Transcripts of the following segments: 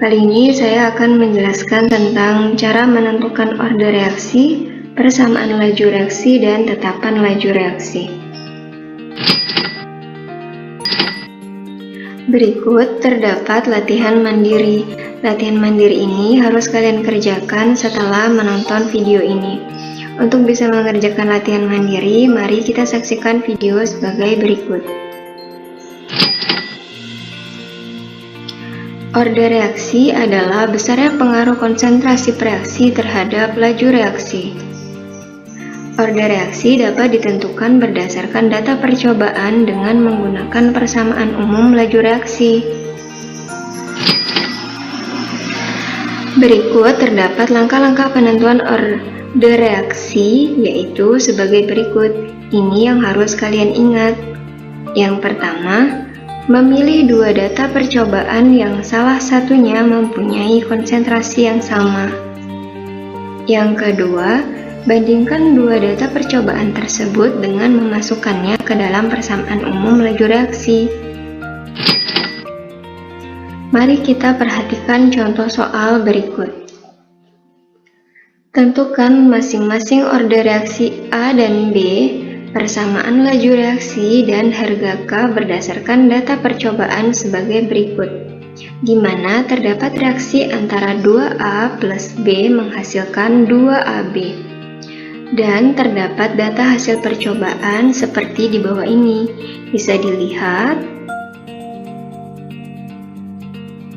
Kali ini saya akan menjelaskan tentang cara menentukan order reaksi, persamaan laju reaksi, dan tetapan laju reaksi. Berikut terdapat latihan mandiri. Latihan mandiri ini harus kalian kerjakan setelah menonton video ini. Untuk bisa mengerjakan latihan mandiri, mari kita saksikan video sebagai berikut. Order reaksi adalah besarnya pengaruh konsentrasi reaksi terhadap laju reaksi. Order reaksi dapat ditentukan berdasarkan data percobaan dengan menggunakan persamaan umum laju reaksi. Berikut terdapat langkah-langkah penentuan order reaksi, yaitu sebagai berikut. Ini yang harus kalian ingat. Yang pertama, memilih dua data percobaan yang salah satunya mempunyai konsentrasi yang sama. Yang kedua, bandingkan dua data percobaan tersebut dengan memasukkannya ke dalam persamaan umum laju reaksi. Mari kita perhatikan contoh soal berikut. Tentukan masing-masing order reaksi A dan B, persamaan laju reaksi, dan harga K berdasarkan data percobaan sebagai berikut, di mana terdapat reaksi antara 2A plus B menghasilkan 2AB, dan terdapat data hasil percobaan seperti di bawah ini. Bisa dilihat,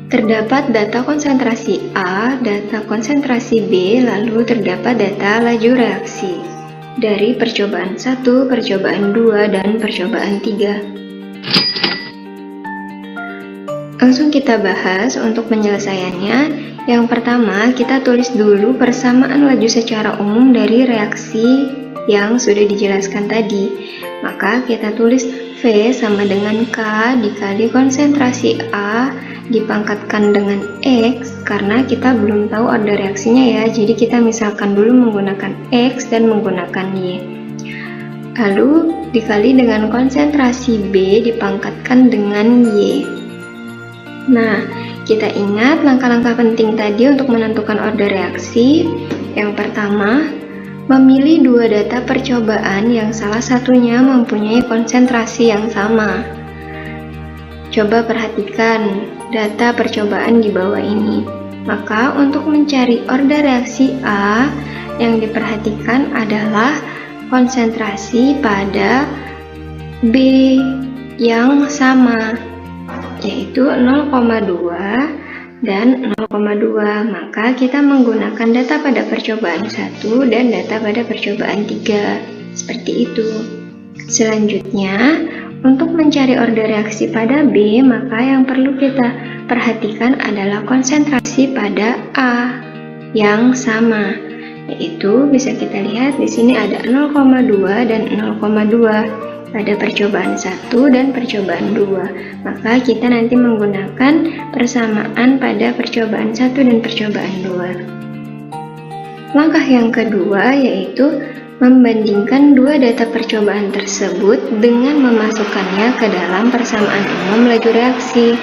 terdapat data konsentrasi A, data konsentrasi B, lalu terdapat data laju reaksi dari percobaan 1, percobaan 2, dan percobaan 3. Langsung kita bahas untuk penyelesaiannya. Yang pertama, kita tulis dulu persamaan laju secara umum dari reaksi yang sudah dijelaskan tadi. Maka kita tulis V sama dengan K dikali konsentrasi A dipangkatkan dengan X, karena kita belum tahu order reaksinya ya, jadi kita misalkan dulu menggunakan X dan menggunakan Y. Lalu dikali dengan konsentrasi B dipangkatkan dengan Y. Nah, kita ingat langkah-langkah penting tadi untuk menentukan order reaksi. Yang pertama, memilih dua data percobaan yang salah satunya mempunyai konsentrasi yang sama. Coba perhatikan data percobaan di bawah ini. Maka untuk mencari order reaksi A, yang diperhatikan adalah konsentrasi pada B yang sama, yaitu 0,2 dan 0,2. Maka kita menggunakan data pada percobaan 1 dan data pada percobaan 3. Seperti itu. Selanjutnya, untuk mencari order reaksi pada B, maka yang perlu kita perhatikan adalah konsentrasi pada A yang sama, yaitu bisa kita lihat di sini ada 0,2 dan 0,2 pada percobaan 1 dan percobaan 2. Maka kita nanti menggunakan persamaan pada percobaan 1 dan percobaan 2. Langkah yang kedua yaitu membandingkan dua data percobaan tersebut dengan memasukkannya ke dalam persamaan umum laju reaksi.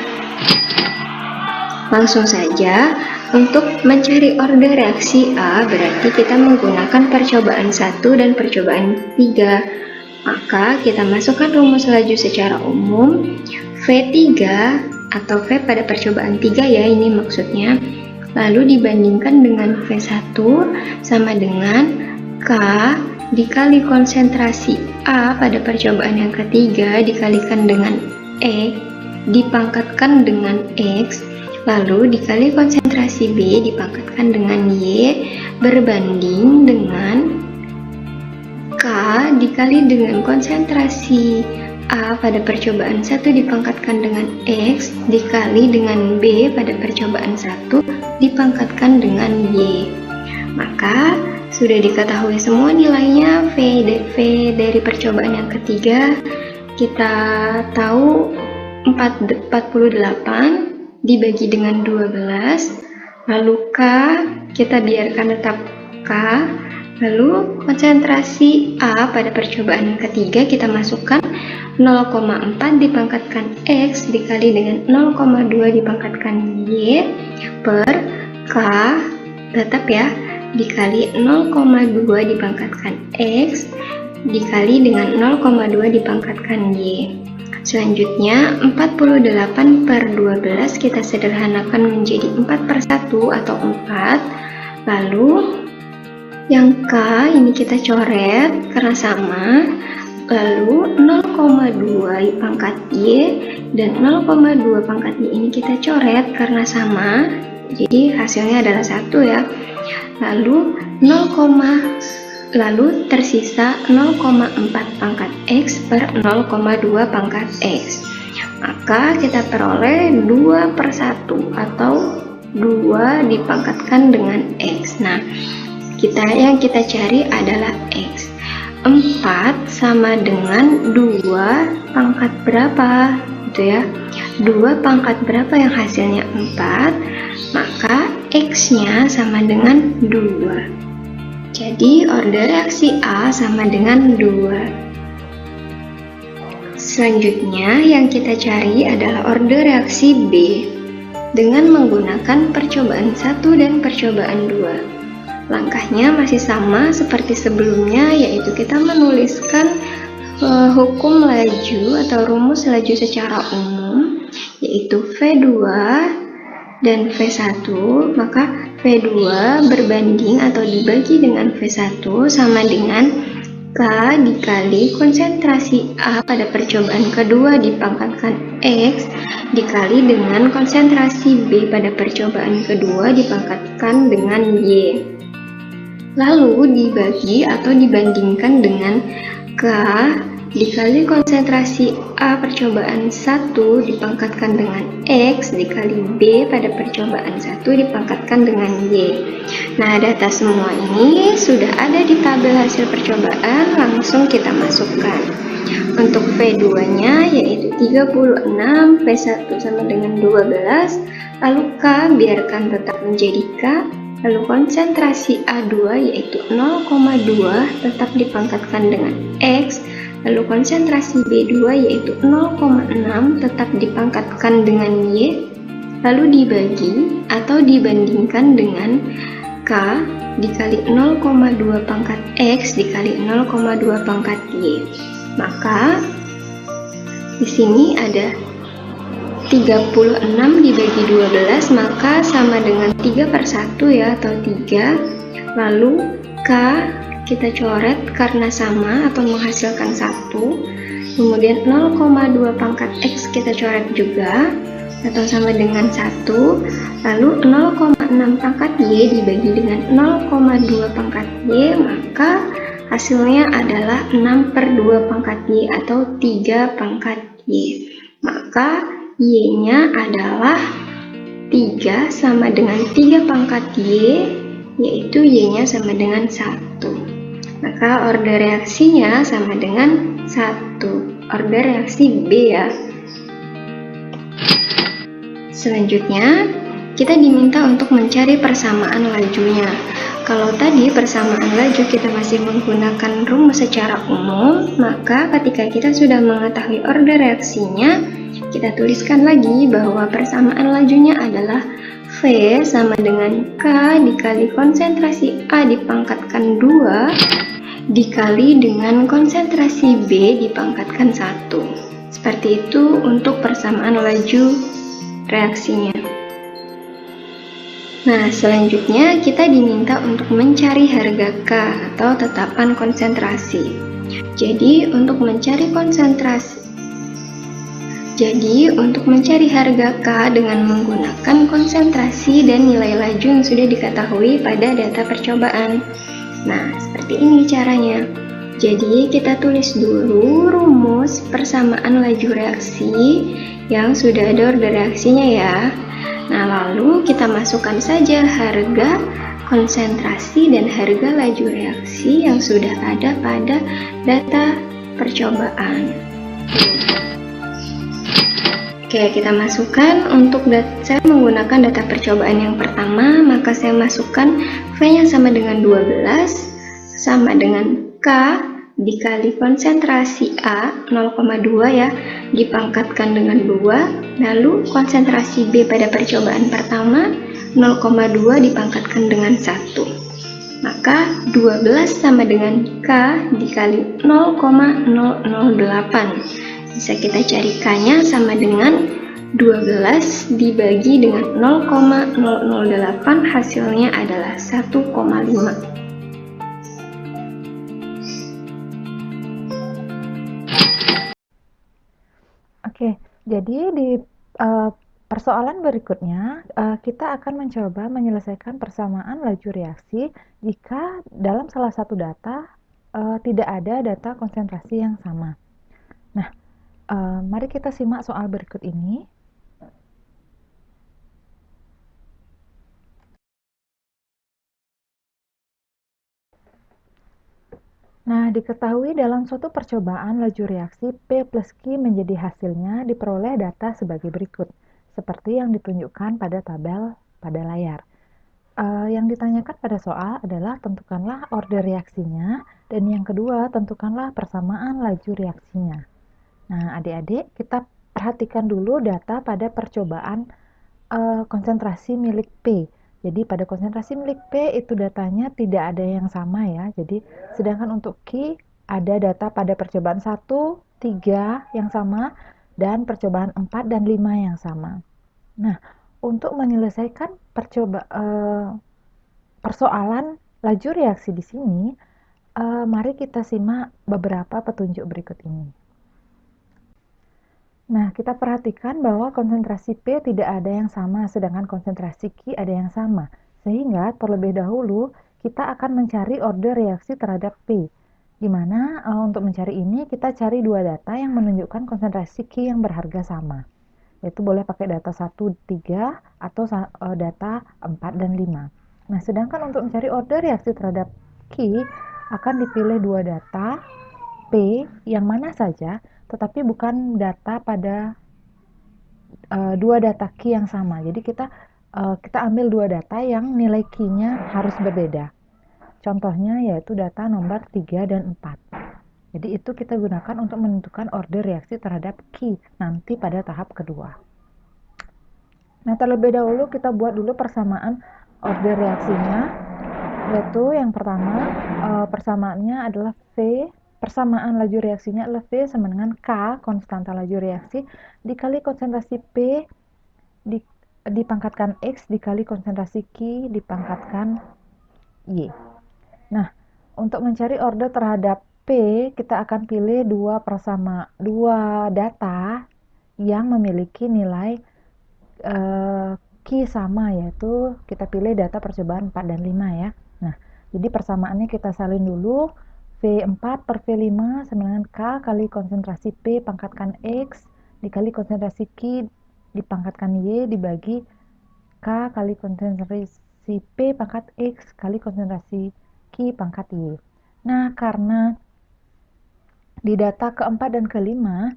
Langsung saja, untuk mencari order reaksi A berarti kita menggunakan percobaan 1 dan percobaan 3. Maka kita masukkan rumus laju secara umum, V3 atau V pada percobaan 3 ya, ini maksudnya. Lalu dibandingkan dengan V1 sama dengan K dikali konsentrasi A pada percobaan yang ketiga dikalikan dengan E dipangkatkan dengan X, lalu dikali konsentrasi B dipangkatkan dengan Y berbanding dengan K dikali dengan konsentrasi A pada percobaan 1 dipangkatkan dengan X dikali dengan B pada percobaan 1 dipangkatkan dengan Y. Maka sudah diketahui semua nilainya. V dari percobaan yang ketiga kita tahu 48 dibagi dengan 12. Lalu K kita biarkan tetap K, Lalu konsentrasi A pada percobaan ketiga kita masukkan 0,4 dipangkatkan X dikali dengan 0,2 dipangkatkan Y per K tetap ya dikali 0,2 dipangkatkan X dikali dengan 0,2 dipangkatkan Y. Selanjutnya 48 per 12 kita sederhanakan menjadi 4/1 atau 4. Lalu yang K ini kita coret karena sama, lalu 0,2 pangkat Y dan 0,2 pangkat Y ini kita coret karena sama, jadi hasilnya adalah 1 ya. Lalu tersisa 0,4 pangkat X per 0,2 pangkat X. Maka kita peroleh 2/1 atau 2 dipangkatkan dengan X. Nah, yang kita cari adalah X. 4 sama dengan 2 pangkat berapa? Gitu ya. 2 pangkat berapa yang hasilnya 4? Maka X-nya sama dengan 2. Jadi order reaksi A sama dengan 2. Selanjutnya yang kita cari adalah order reaksi B dengan menggunakan percobaan 1 dan percobaan 2. Langkahnya masih sama seperti sebelumnya, yaitu kita menuliskan hukum laju atau rumus laju secara umum, yaitu V2 dan V1, maka V2 berbanding atau dibagi dengan V1 sama dengan K dikali konsentrasi A pada percobaan kedua dipangkatkan X dikali dengan konsentrasi B pada percobaan kedua dipangkatkan dengan Y. Lalu dibagi atau dibandingkan dengan K dikali konsentrasi A percobaan 1 dipangkatkan dengan X dikali B pada percobaan 1 dipangkatkan dengan Y. Nah, data semua ini sudah ada di tabel hasil percobaan, langsung kita masukkan. Untuk V2-nya yaitu 36, V1 sama dengan 12, lalu K biarkan tetap menjadi K, lalu konsentrasi A2 yaitu 0,2 tetap dipangkatkan dengan X, lalu konsentrasi B2 yaitu 0,6 tetap dipangkatkan dengan Y, lalu dibagi atau dibandingkan dengan K dikali 0,2 pangkat X dikali 0,2 pangkat Y. Maka di sini ada 36 dibagi 12 maka sama dengan 3/1 ya, atau 3. Lalu K kita coret karena sama atau menghasilkan 1. Kemudian 0,2 pangkat X kita coret juga atau sama dengan 1. Lalu 0,6 pangkat Y dibagi dengan 0,2 pangkat Y, maka hasilnya adalah 6/2 pangkat Y atau 3 pangkat Y. Maka Y-nya adalah 3 sama dengan 3 pangkat Y, yaitu Y-nya sama dengan 1. Maka order reaksinya sama dengan 1. Order reaksi B ya. Selanjutnya, kita diminta untuk mencari persamaan lajunya. Kalau tadi persamaan laju kita masih menggunakan rumus secara umum, maka ketika kita sudah mengetahui order reaksinya, kita tuliskan lagi bahwa persamaan lajunya adalah V sama dengan K dikali konsentrasi A dipangkatkan 2 dikali dengan konsentrasi B dipangkatkan 1. Seperti itu untuk persamaan laju reaksinya. Nah, selanjutnya kita diminta untuk mencari harga K atau tetapan konsentrasi. Jadi, untuk mencari harga K dengan menggunakan konsentrasi dan nilai laju yang sudah diketahui pada data percobaan. Nah, seperti ini caranya. Jadi, kita tulis dulu rumus persamaan laju reaksi yang sudah ada order reaksinya ya. Nah, lalu kita masukkan saja harga konsentrasi dan harga laju reaksi yang sudah ada pada data percobaan. Oke, kita masukkan untuk saya menggunakan data percobaan yang pertama, maka saya masukkan V-nya sama dengan 12, sama dengan K dikali konsentrasi A 0,2 ya, dipangkatkan dengan 2, lalu konsentrasi B pada percobaan pertama 0,2 dipangkatkan dengan 1. Maka 12 sama dengan K dikali 0,008. Bisa kita cari K-nya sama dengan 12 dibagi dengan 0,008, hasilnya adalah 1,5. Oke, jadi di persoalan berikutnya kita akan mencoba menyelesaikan persamaan laju reaksi jika dalam salah satu data tidak ada data konsentrasi yang sama. Nah, mari kita simak soal berikut ini. Nah, diketahui dalam suatu percobaan laju reaksi P plus Q menjadi hasilnya diperoleh data sebagai berikut, seperti yang ditunjukkan pada tabel pada layar. Yang ditanyakan pada soal adalah tentukanlah order reaksinya, dan yang kedua tentukanlah persamaan laju reaksinya. Nah, adik-adik, kita perhatikan dulu data pada percobaan konsentrasi milik P. Jadi pada konsentrasi milik P itu datanya tidak ada yang sama ya. Jadi sedangkan untuk Q ada data pada percobaan 1, 3 yang sama, dan percobaan 4 dan 5 yang sama. Nah, untuk menyelesaikan persoalan laju reaksi di sini, mari kita simak beberapa petunjuk berikut ini. Nah, kita perhatikan bahwa konsentrasi P tidak ada yang sama, sedangkan konsentrasi Q ada yang sama. Sehingga terlebih dahulu kita akan mencari order reaksi terhadap P. Di mana untuk mencari ini kita cari dua data yang menunjukkan konsentrasi Q yang berharga sama. Yaitu boleh pakai data 1, 3 atau data 4 dan 5. Nah, sedangkan untuk mencari order reaksi terhadap Q akan dipilih dua data P yang mana saja, tetapi bukan data pada dua data Q yang sama. Jadi kita ambil dua data yang nilai Q-nya harus berbeda. Contohnya yaitu data nomor 3 dan 4. Jadi itu kita gunakan untuk menentukan order reaksi terhadap Q nanti pada tahap kedua. Nah, terlebih dahulu kita buat dulu persamaan order reaksinya, yaitu yang pertama persamaannya adalah V, persamaan laju reaksinya adalah V sama dengan K, konstanta laju reaksi, dikali konsentrasi P dipangkatkan X dikali konsentrasi Q dipangkatkan Y. Nah, untuk mencari order terhadap P, kita akan pilih dua data yang memiliki nilai Q sama, yaitu kita pilih data percobaan 4 dan 5 ya. Nah, jadi persamaannya kita salin dulu. V4 per V5 sama dengan K kali konsentrasi P pangkatkan X dikali konsentrasi Q dipangkatkan Y dibagi K kali konsentrasi P pangkat X kali konsentrasi Q pangkat Y. Nah, karena di data keempat dan kelima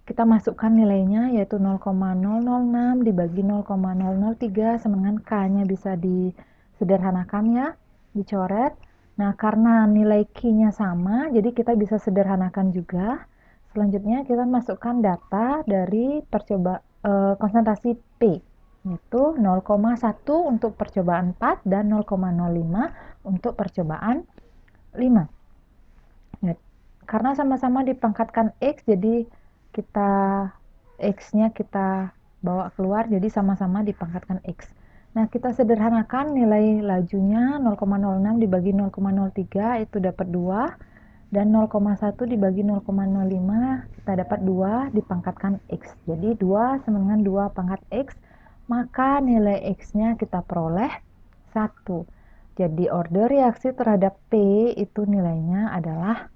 kita masukkan nilainya yaitu 0,006 dibagi 0,003 sama dengan K-nya bisa disederhanakan ya, dicoret. Nah, karena nilai Q-nya sama, jadi kita bisa sederhanakan juga. Selanjutnya kita masukkan data dari konsentrasi P, yaitu 0,1 untuk percobaan 4 dan 0,05 untuk percobaan 5. Ya, karena sama-sama dipangkatkan X, jadi X-nya kita bawa keluar, jadi sama-sama dipangkatkan X. Nah, kita sederhanakan nilai lajunya 0,06 dibagi 0,03 itu dapat 2, dan 0,1 dibagi 0,05 kita dapat 2 dipangkatkan X. Jadi 2 sama dengan 2 pangkat X, maka nilai X-nya kita peroleh 1. Jadi order reaksi terhadap P itu nilainya adalah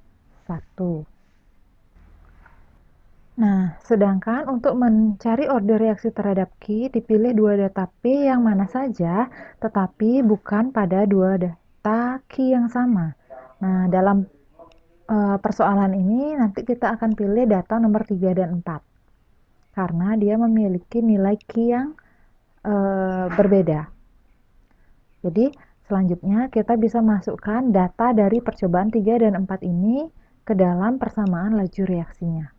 1. Nah, sedangkan untuk mencari order reaksi terhadap Q, dipilih dua data P yang mana saja, tetapi bukan pada dua data Q yang sama. Nah, dalam persoalan ini nanti kita akan pilih data nomor 3 dan 4. Karena dia memiliki nilai Q yang berbeda. Jadi, Selanjutnya, kita bisa masukkan data dari percobaan 3 dan 4 ini ke dalam persamaan laju reaksinya.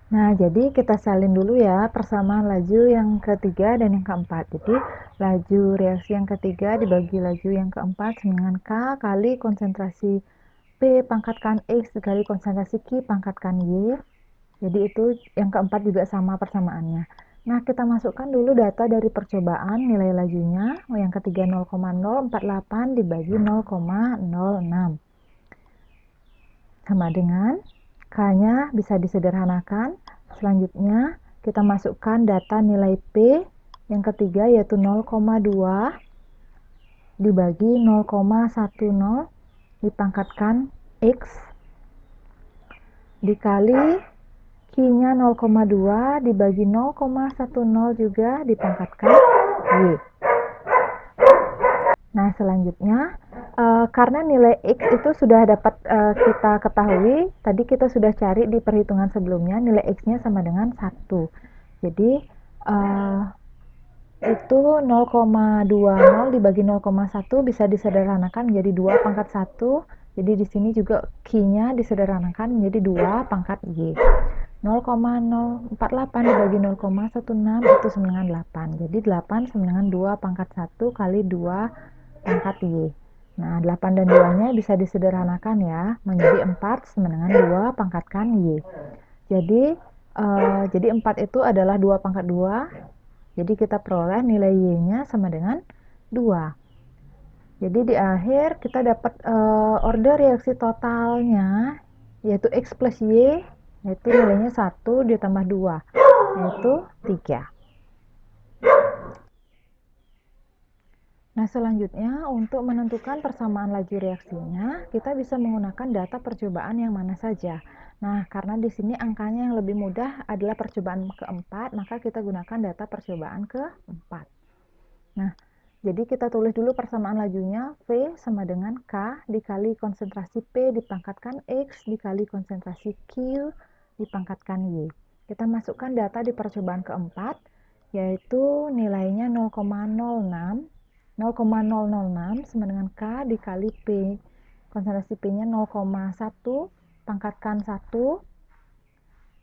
Nah, jadi kita salin dulu ya persamaan laju yang ketiga dan yang keempat. Jadi, laju reaksi yang ketiga dibagi laju yang keempat sama dengan K kali konsentrasi P pangkatkan X dikali konsentrasi Q pangkatkan Y. Jadi itu yang keempat juga sama persamaannya. Nah, kita masukkan dulu data dari percobaan nilai lajunya. Yang ketiga 0,048 dibagi 0,06. Sama dengan K-nya bisa disederhanakan. Selanjutnya, kita masukkan data nilai P yang ketiga yaitu 0,2 dibagi 0,10 dipangkatkan X dikali Q-nya 0,2 dibagi 0,10 juga dipangkatkan Y. Nah, selanjutnya karena nilai X itu sudah dapat kita ketahui, tadi kita sudah cari di perhitungan sebelumnya, nilai X-nya sama dengan 1. Jadi, itu 0,20 dibagi 0,1 bisa disederhanakan menjadi 2 pangkat 1. Jadi, di sini juga Q-nya disederhanakan menjadi 2 pangkat Y. 0,048 dibagi 0,16 itu sama dengan 8. Jadi 8 sama dengan 2 pangkat 1 kali 2 pangkat Y. Nah, 8 dan 2-nya bisa disederhanakan ya, menjadi 4 sama dengan 2 pangkatkan Y. Jadi 4 itu adalah 2 pangkat 2. Jadi kita peroleh nilai Y-nya sama dengan 2. Jadi di akhir kita dapat order reaksi totalnya yaitu X plus Y, yaitu nilainya 1 ditambah 2, yaitu 3. Nah, selanjutnya untuk menentukan persamaan laju reaksinya, kita bisa menggunakan data percobaan yang mana saja. Nah, karena di sini angkanya yang lebih mudah adalah percobaan keempat, maka kita gunakan data percobaan keempat. Nah, jadi kita tulis dulu persamaan lajunya, V sama dengan K dikali konsentrasi P dipangkatkan X dikali konsentrasi Q dipangkatkan Y. Kita masukkan data di percobaan keempat, yaitu nilainya 0,006 sama dengan K dikali P. Konsentrasi P-nya 0,1 pangkatkan 1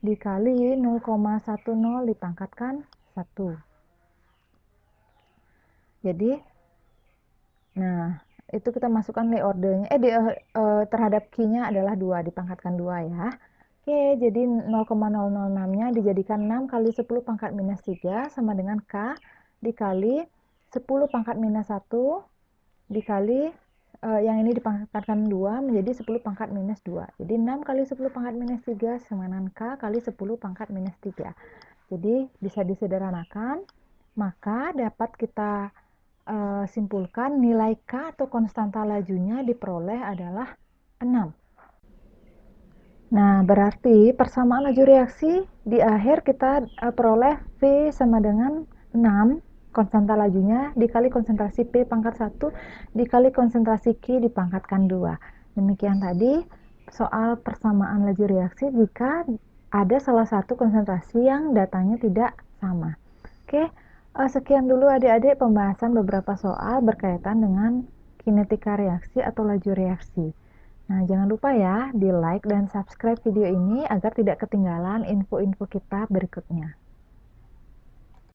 dikali 0,10 dipangkatkan 1. Jadi, nah, itu kita masukkan nilai ordernya. Terhadap Q-nya adalah 2, dipangkatkan 2 ya. Oke, jadi 0,006-nya dijadikan 6 kali 10 pangkat minus 3 sama dengan K dikali 10 pangkat minus 1 dikali yang ini dipangkatkan 2 menjadi 10 pangkat minus 2. Jadi 6 kali 10 pangkat minus 3 sama dengan K kali 10 pangkat minus 3. Jadi bisa disederhanakan, maka dapat kita simpulkan nilai K atau konstanta lajunya diperoleh adalah 6. Nah, berarti persamaan laju reaksi di akhir kita peroleh V sama dengan 6, konstanta lajunya, dikali konsentrasi P pangkat 1, dikali konsentrasi Q dipangkatkan 2. Demikian tadi soal persamaan laju reaksi jika ada salah satu konsentrasi yang datanya tidak sama. Oke, sekian dulu adik-adik pembahasan beberapa soal berkaitan dengan kinetika reaksi atau laju reaksi. Nah, jangan lupa ya, di like dan subscribe video ini agar tidak ketinggalan info-info kita berikutnya.